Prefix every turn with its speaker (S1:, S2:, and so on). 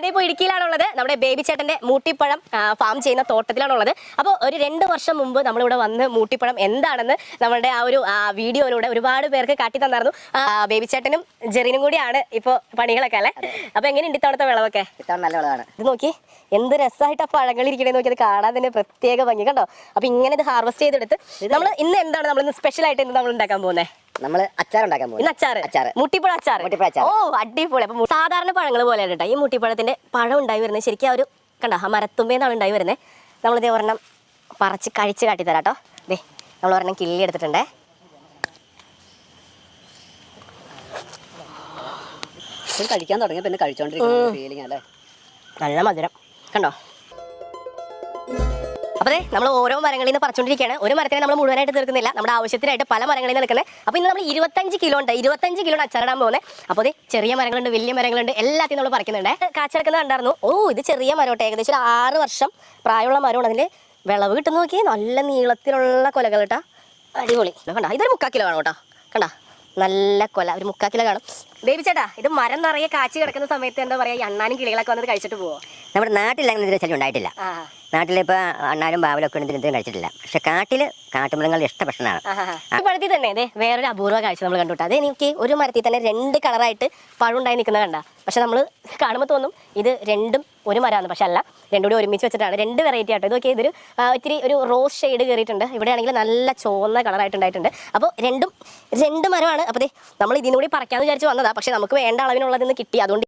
S1: ഞാനിപ്പോൾ ഇടുക്കിയിലാണുള്ളത്. നമ്മുടെ ബേബി ചേട്ടന്റെ മൂട്ടിപ്പഴം ഫാം ചെയ്യുന്ന തോട്ടത്തിലാണുള്ളത്. അപ്പോൾ ഒരു 2 വർഷം മുമ്പ് നമ്മളിവിടെ വന്ന് മൂട്ടിപ്പഴം എന്താണെന്ന് നമ്മുടെ ആ ഒരു വീഡിയോയിലൂടെ ഒരുപാട് പേർക്ക് കാട്ടി തന്നായിരുന്നു. ബേബി ചേട്ടനും ജെറിനും കൂടിയാണ് ഇപ്പോൾ പണികളൊക്കെ അല്ലേ. അപ്പോൾ എങ്ങനെയുണ്ട് ഇത്തവണത്തെ വിളവൊക്കെ?
S2: ഇത്തവണ നല്ല വിളവാണ്.
S1: ഇത് നോക്കി എന്ത് രസമായിട്ട് ആ പഴങ്ങൾ ഇരിക്കണേ നോക്കി. അത് കാണാൻ തന്നെ പ്രത്യേക ഭംഗി കണ്ടോ. അപ്പോൾ ഇങ്ങനെ ഇത് ഹാർവെസ്റ്റ് ചെയ്തെടുത്ത് നമ്മൾ ഇന്ന് എന്താണ് നമ്മളിന്ന് സ്പെഷ്യലായിട്ട് ഇന്ന് നമ്മൾ ഉണ്ടാക്കാൻ പോകുന്നത്?
S2: നമ്മള് അച്ചാർ ഉണ്ടാക്കാൻ പോകും.
S1: അച്ചാർ മൂട്ടിപ്പഴ അച്ചാർ. ഓ അടിപൊളി. അപ്പൊ സാധാരണ പഴങ്ങൾ പോലെയാണ് കേട്ടോ ഈ മൂട്ടിപ്പഴത്തിന്റെ പഴം ഉണ്ടായി വരുന്നത്. ശരിക്കും ആ ഒരു കണ്ട ആ മരത്തുമ്പേന്നാണ് ഉണ്ടായി വരുന്നത്. നമ്മളിതേ ഒരെണ്ണം പറിച്ച് കഴിച്ച് കാട്ടിത്തരാം കേട്ടോ. ദേ നമ്മൾ ഒരെണ്ണം കിള്ളി എടുത്തിട്ടുണ്ടേ.
S2: കഴിക്കാൻ തുടങ്ങിയ പിന്നെ കഴിച്ചോണ്ടിരിക്കുന്ന ഫീലിംഗ് അല്ലേ.
S1: നല്ല മധുരം കണ്ടോ. അപ്പോൾ നമ്മൾ ഓരോ മരങ്ങളിൽ നിന്ന് പറിച്ചുകൊണ്ടിരിക്കുകയാണ്. ഒരു മരത്തിനെ നമ്മൾ മുഴുവനായിട്ട് തീർക്കുന്നില്ല, നമ്മുടെ ആവശ്യത്തിനായിട്ട് പല മരങ്ങളിൽ നിന്ന് എടുക്കുന്നത്. അപ്പോൾ ഇന്ന് നമ്മൾ 25 കിലോ ഉണ്ട്, 25 കിലോ അച്ചാറിടാൻ പോകുന്നത്. അപ്പോൾ ചെറിയ മരങ്ങളുണ്ട്, വലിയ മരങ്ങളുണ്ട്, എല്ലാத்தைയും നമ്മൾ പറിക്കുന്നുണ്ട്. കാച്ചെടുക്കുന്നത് കണ്ടായിരുന്നു. ഓ ഇത് ചെറിയ മരോട്ടെ, ഏകദേശം 6 വർഷം പ്രായമുള്ള മരമാണ്. അതിൽ വിളവ് കിട്ടുന്ന നോക്കി നല്ല നീളത്തിലുള്ള കൊലകൾ കേട്ടോ. അടിപൊളി കണ്ട. ഇതൊരു 3/4 കിലോ കാണും കേട്ടോ. കണ്ട നല്ല കൊല, ഒരു 3/4 കിലോ കാണും. ബേബി ചേട്ടാ ഇത് മരം നിറയെ കാച്ചി കിടക്കുന്ന സമയത്ത് എന്താ പറയുക, ഈ അണ്ണാനും കിളികളൊക്കെ വന്നിട്ട് കഴിച്ചിട്ട് പോവോ?
S2: നമ്മുടെ നാട്ടിൽ അങ്ങനെ ഇതിന്റെ ശല്യം ഉണ്ടായിട്ടില്ല. നാട്ടിലിപ്പോൾ അണ്ണാനും ബാവലൊക്കെ ഇതിനെന്തും കഴിച്ചിട്ടില്ല. പക്ഷെ കാട്ടുമൃഗങ്ങളുടെ ഇഷ്ട ഭക്ഷണമാണ്.
S1: ഈ പഴത്തിൽ തന്നെ അതെ വേറൊരു അപൂർവ കാഴ്ച നമ്മൾ കണ്ടുവിട്ടു. അത് എനിക്ക് ഒരു മരത്തിൽ തന്നെ 2 കളറായിട്ട് പഴം ഉണ്ടായി നിൽക്കുന്നത് കണ്ട. പക്ഷെ നമ്മൾ കാണുമ്പോൾ തോന്നും ഇത് രണ്ടും ഒരു മരമാണ്. പക്ഷെ അല്ല, രണ്ടും കൂടി ഒരുമിച്ച് വെച്ചിട്ടാണ്. 2 വെറൈറ്റി ആയിട്ട്. ഇതൊക്കെ ഇതൊരു ഇത്തിരി ഒരു റോസ് ഷെയ്ഡ് കയറിയിട്ടുണ്ട്. ഇവിടെയാണെങ്കിൽ നല്ല ചുവന്ന കളറായിട്ടുണ്ടായിട്ടുണ്ട്. അപ്പോൾ രണ്ട് മരമാണ്. അപ്പോൾ നമ്മൾ ഇതിനൂടി പറിക്കാമെന്ന് വിചാരിച്ച് വന്നതാണ്. പക്ഷെ നമുക്ക് വേണ്ട അളവിനുള്ളതിന്ന് കിട്ടി. അതുകൊണ്ട്